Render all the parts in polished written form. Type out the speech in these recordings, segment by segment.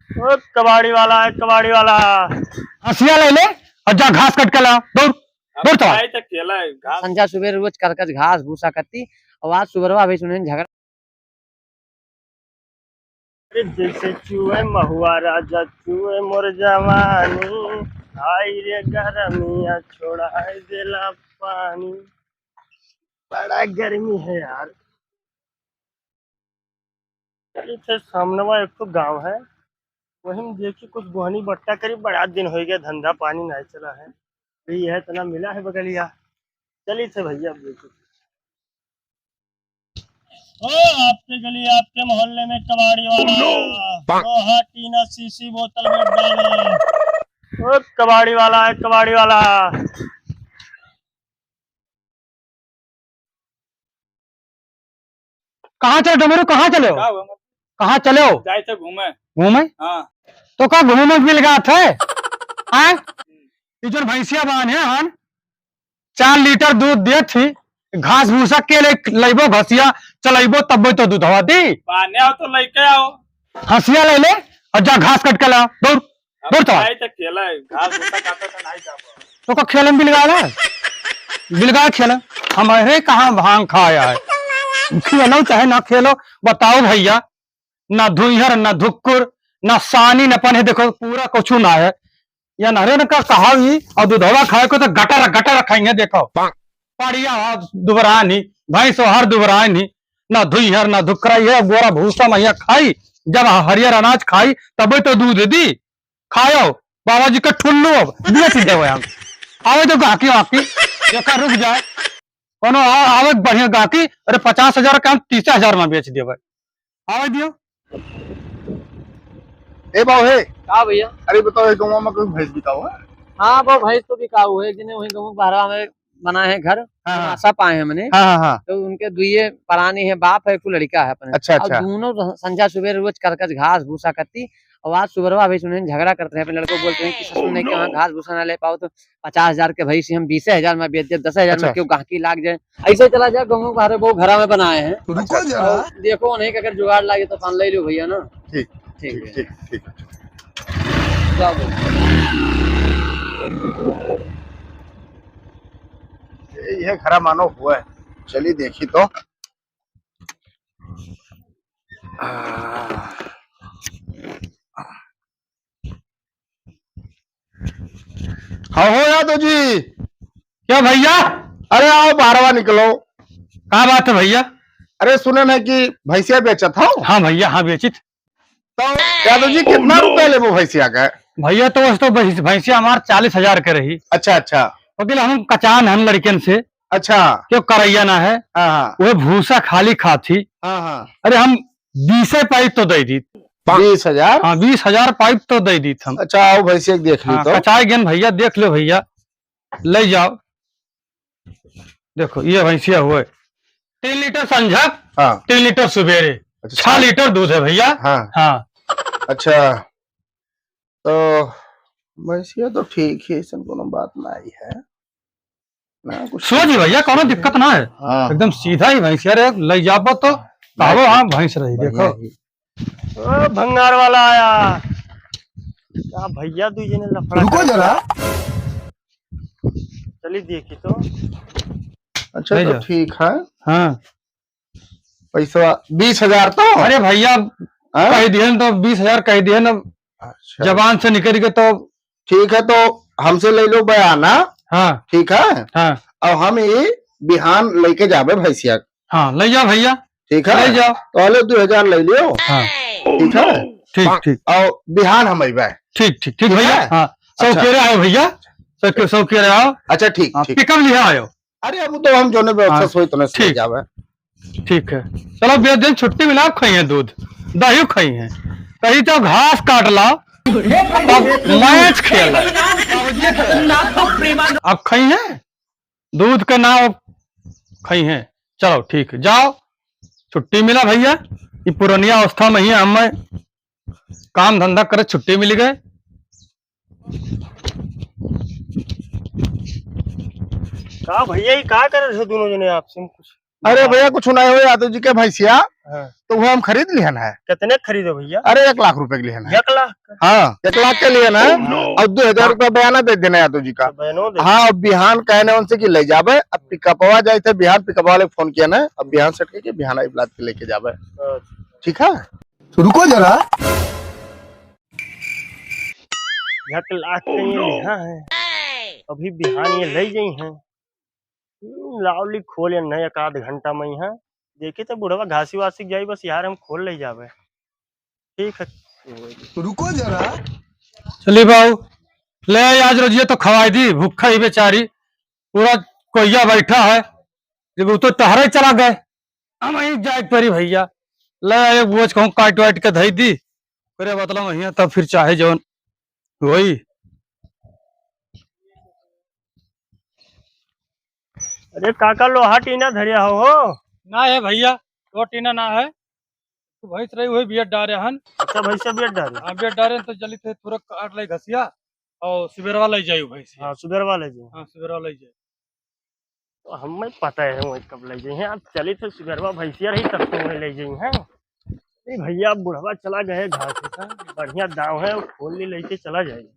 ओ कबाड़ी वाला है, कबाड़ी वाला। हंसिया ले ले और जा घास कट के ला। दौड़ दौड़ चल। तो खेला है घास। संजा सुबह रोज करकच घास भूसा करती और आज सुबह अभी सुने झगड़ा। जैसे चूहे महुआ राजा चूहे मोर जवानी, आई रे गरमिया छोड़ा देला पानी। बड़ा गर्मी है यार। इसे सामने एक तो गांव है, वही में देखिए कुछ गोहनी बट्टा करी। बड़ा दिन हो गया धंधा पानी नहीं चला है, यही है इतना मिला है बगलिया। चलिए थे भैया देखिए। ओ आपके गली आपके मोहल्ले में कबाड़ी वाला लोहा टीना सीसी बोतल में डाले। ओ कबाड़ी वाला है, कबाड़ी वाला। कहाँ चले डमरू, कहाँ चले हो? कहाँ चले हो? जाए थे घूमे। घूमे? हाँ। तो का घूमे मिल गया थे? जो भैंसिया बान है हन 4 लीटर दूध दे थी, घास भूसा के लेबो घसिया चलेबो तब तो दूध हवा दी। बाने आओ तो लेके आओ। हंसिया ले ले और जा घास कट के ला। दौड़ दौड़ चल। तो खेला है घास भूसा काटा था नहीं जा पाओ। तो का खेल में बिलगा खेल। हमारे कहाँ भांग खाया है? खेलो चाहे ना खेलो बताओ भैया। ना धुइहर ना धुक्कुर ना सानी न पने, देखो पूरा कुछ ना है। या नहरे न का कहा ही और दूधवा खाए को तो गटर गटर खाएंगे। देखो पड़िया दुबरा नहीं भैंस हर दुबरा नहीं, ना धुइहर ना धुकरा, ये गोरा भूसा मैया खाई। जब हरियर अनाज खाई तब तो दूध दी। खाओ बाबा जी का ठुल्लू अब बेच देव हम। आवे तो गाकी वाकी देखा रुक जाए कोनो आवे बढ़िया गाकी। अरे 50,000 का 30,000 में बेच देवे। आवे दियो। ए बाबू हे। हाँ भैया। अरे बताओ गाँव में कोई भैंस बिका हुआ है? हाँ वो भैंस तो बिकाऊ है जिन्हें वही गाँव बाहर में बना है घर। हाँ। आशा पाए हैं मैंने। हाँ हाँ। तो उनके दुइये परानी है, बाप है एक लड़का है अपने। अच्छा अच्छा। और दोनों संजा सुबह रोज करकच घास भूसा करती और आज सुबह अभी सुने झगड़ा करते हैं। अपने लड़कों बोलते हैं कि ससुर ने कहा घास भूसा ना ले पाओ तो 50,000 के भैंस हम 20,000 में बेच दे, 10,000 में क्यों गाहकी लाग जाए। ऐसे चला जाए गाँव बाहर वो घरा में बनाए हैं। रुको जरा। देखो नहीं अगर जुगाड़ लागे तो पान ले लो भैया ना। ठीक ठीक है ठीक ठीक। यह खरा मानो हुआ है। चलिए देखी तो। हाँ हो यादव जी। क्या भैया? अरे आओ बारवा निकलो। क्या बात है भैया? अरे सुने ना कि भैंसिया बेचा था। हाँ भैया हाँ बेचित। तो यादव जी कितना रुपए ले वो भैंसिया का? भैया तो भैंसिया हमार 40,000 के रही। अच्छा अच्छा। वकील हम कचान हम लड़कियन से। अच्छा। क्यों करैया ना है। हाँ वो भूसा खाली खाती। हाँ हाँ। अरे हम 20 पाइप तो दे दी। 20,000? हाँ 20,000 पाइप तो दे दी हम। अच्छा आओ भैंसिया देख ली। तो कचाए गेन भैया देख लो भैया ले जाओ। देखो ये भैंसिया हुए 3 लीटर संझा। हाँ। 3 लीटर सवेरे। अच्छा, 6 लीटर दूध है भैया। हाँ हाँ। अच्छा तो भैंसिया तो ठीक है, ऐसा कोनो बात नहीं है ना कुछ। सोच भैया कोनो दिक्कत ना है। हाँ। एकदम सीधा ही भैंसिया रे ले जाबो तो कहो हाँ भैंस रही। देखो ओ भंगार वाला आया क्या भैया दूजे ने लफड़ा। रुको जरा। चलिए देखी तो। अच्छा तो ठीक है। हाँ पैसा 20,000 तो। अरे भैया कह दिए तो 20,000 कह दिए ना। अच्छा। जबान से निकल के तो ठीक है तो हमसे ले लो बयाना। हाँ ठीक है। हाँ और हम ये बिहान लेके जाबे भैंसिया। हाँ ले जाओ भैया। ठीक है ले जाओ। तो 2,000 ले लियो। हाँ ठीक है। ठीक ठीक और बिहान हम अबे। ठीक ठीक ठीक भैया। हाँ सौ अच्छा। के रहे आओ भैया। सौ के रहे आओ। अच्छा ठीक ठीक। पिकअप लिया आयो। अरे अब तो हम जो ने व्यवस्था सोई तो नहीं जावे। ठीक है चलो बेच दिन छुट्टी मिला खाई है दूध दही खाई है कहीं तो घास काट लाओ मैच खेल अब खाई है दूध के नाम खाई है। चलो ठीक है जाओ छुट्टी मिला भैया। ये पुरानिया अवस्था में ही हमें काम धंधा करे छुट्टी मिल गए। कहा भैया ये कहा कर रहे थे दोनों जने आपसे? कुछ अरे भैया कुछ नहीं हो यादव जी के भैंसिया, हाँ। तो वो हम खरीद लिहन है। कितने खरीदो भैया? अरे 1 लाख रुपए के लिहन है। 1 लाख? हाँ 1 लाख के लिहन है और 2,000 रुपया बयाना दे देना यादव जी का। बहनों दे। हाँ अब बिहान कहने उनसे कि ले जाबे, अब पिकअपवा जाए थे बिहान, पिकअप वाले फोन किया ना, अब बिहान से के बिहान आई लाद के लेके जाबे। ठीक है तो रुको जरा। 1 लाख के ये यहाँ है, अभी बिहान ये ले गई हैं। लावली खोल या नहीं, 1 आध घंटा में यहाँ देखे तो बुढ़वा घासी वासी जाई, बस यार हम खोल ले जावे। ठीक है रुको जरा। चलिए बाबू ले आज रोजिए तो खवाई दी, भूखा ही बेचारी, पूरा कोइया बैठा है, जब वो तो टहरे चला गए, हम वहीं जाए परी भैया। ले आए बोझ कहूँ काट वाट के धई दी, फिर बतला वहीं तब फिर चाहे जौन वही। अरे काका लोहा टीना धरिया हो? ना है भैया, तो टीना ना है, तो भैंस रही हुई बियट डारे हन। अच्छा भैंसा बेट डाले? हाँ बियट डारे तो जल्दी थे तुरंत काट ले घसिया और सुबेरवा ले जायु भैंस। हाँ सुबेर वाले जी। हाँ सुबेरवा ले जाए। तो हमें पता है वही कब ले जाए हैं, आप चली थे सुबेरवा भैंसिया रही तब तो वही ले जाई हैं। नहीं भैया बुढ़वा चला गए घास का, बढ़िया दाव है, खोल ली लेके चला जाएगा।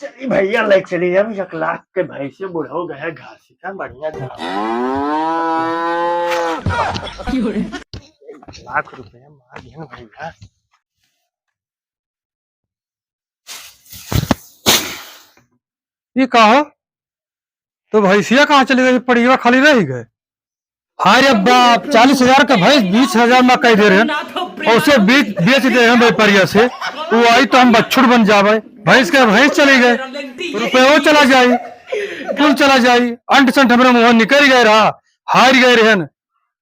चलिए भैया ले चलिए, अब 1 लाख के भैंसे बुढ़ा हो गया घास का, बढ़िया दाव। 1 लाख रुपया मार दिया भैया। ये कहो तो भैंसिया कहाँ चली गई, पड़िया खाली रह गए। हाय रे बाप, 40,000 का भैंस 20,000 में कह दे रहे हैं, और उसे बेच दे हैं व्यापारिया से, वो आई तो हम बछुड़ बन जावे। भैंस के भैंस चले गए, रुपये वो चला जाये, कुल चला जाये, अंट संट हमारे मुँह निकल गए रहा, हार गए रहन।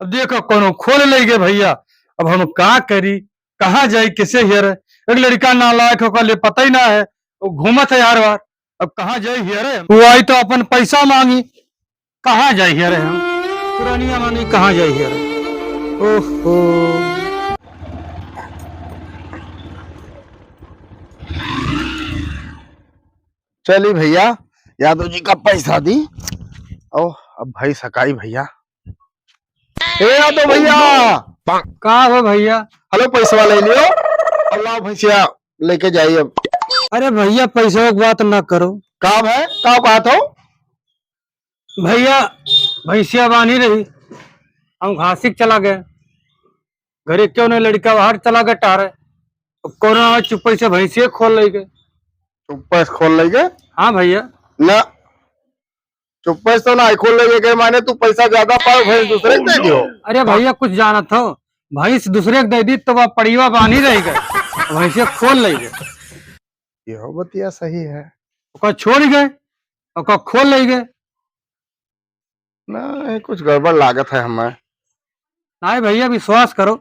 अब देखो कोनो खोल ले गए भैया, अब हम का करी, कहाँ जाये, किसे हेर। एक लड़का नालायक होकर ले पता ही ना है, वो घूमत है हर बार, अब कहाँ जाये हेरे। वो आई तो अपन पैसा मांगी, कहाँ जाये हेरे हम, पुरानिया मानी कहाँ जाये हेरे। ओहो चली भैया यादव जी का पैसा दी, ओ अब भाई सकाई भैया। ए यादव भैया, कहा हो भैया? हेलो पैसा ले लियो, अब लाओ भैंसिया लेके जाइए। अब अरे भैया पैसों की बात ना करो, काम है, का बात हो भैया भैंसिया बानी रही, हम घासिक चला गए, घरे क्यों नहीं लड़का बाहर चला गया टारे, अब कोरोना चुप्पे से भैंसिया खोल ले गए। चुप्पे से खोल लेंगे? हाँ भैया। ना चुप्पे से तो ना खोल लेंगे, माने तू पैसा ज्यादा पाओ भैंस दूसरे को दे दियो। अरे भैया कुछ जाना था, भैंस दूसरे को दे दी तो वह पड़िया बानी रह गए, भैंसिया खोल ले गए। ये बतिया सही है, ओका छोड़ गए और खोल ले गए। ना कुछ गड़बड़ लागत है हमें। नहीं भैया विश्वास करो,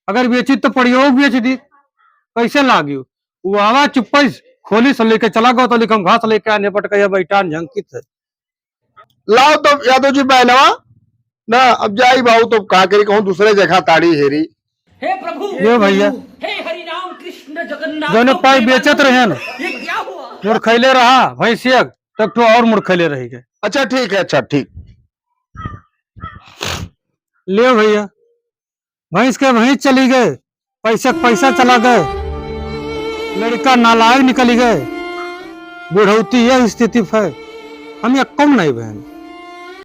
अगर बेची तो पड़िया बेच दी, कैसे लागी वो आवा चुप्पे खोली से लेके चला गया, तो लिखम घास लेके आने पट गया बैठान झंकित है। लाओ तो यादव जी बहनवा ना, अब जाई बाबू तो का करी, कहूँ दूसरे जगह ताड़ी हेरी। हे प्रभु, ये भैया हे हरि राम कृष्ण जगन्नाथ, दोनों पाई बेचत रहे न, ये क्या हुआ? मुड़खैले रहा भैंसिया, तब तो और मुड़खैले रह गए। अच्छा ठीक है, अच्छा ठीक। ले भैया भैंस के वहीं चली गए, पैसा चला गए, लड़का नालायक निकल गए, बुढ़ौती यह स्थिति है, हम ये कम नहीं बहन।